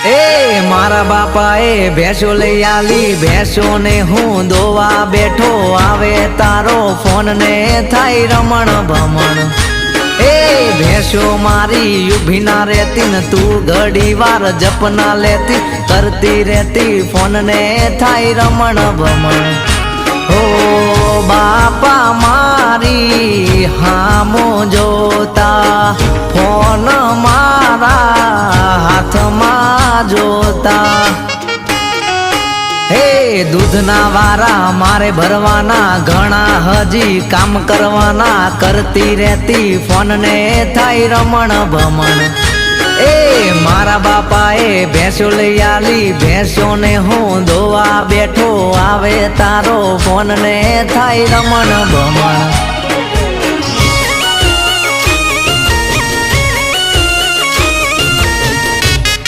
એ મારા બાપાએ ભેંસો લઈ આલી, ભેંસો ને હું દોવા બેઠો, આવે તારો ફોન ને થાય રમણ ભમણ। એ ભેંસો મારી ઊભી ના રહેતી ને તું ઘડી વાર જપના લેતી, કરતી રહેતી ફોન ને થાય રમણ ભમણ। ઓ બાપા મારી હામો જોતા, ફોન મારા હાથમાં જોતા। હે દૂધના વારા મારે ભરવાના, ઘણા હજી કામ કરવાના, કરતી રહેતી ફોન ને થાય રમણ ભમણ। એ મારા બાપાએ ભેંસો લઈ આલી, ભેંસો ને હું દોવા બેઠો, આવે તારો ફોન ને થાય રમણ ભમણ।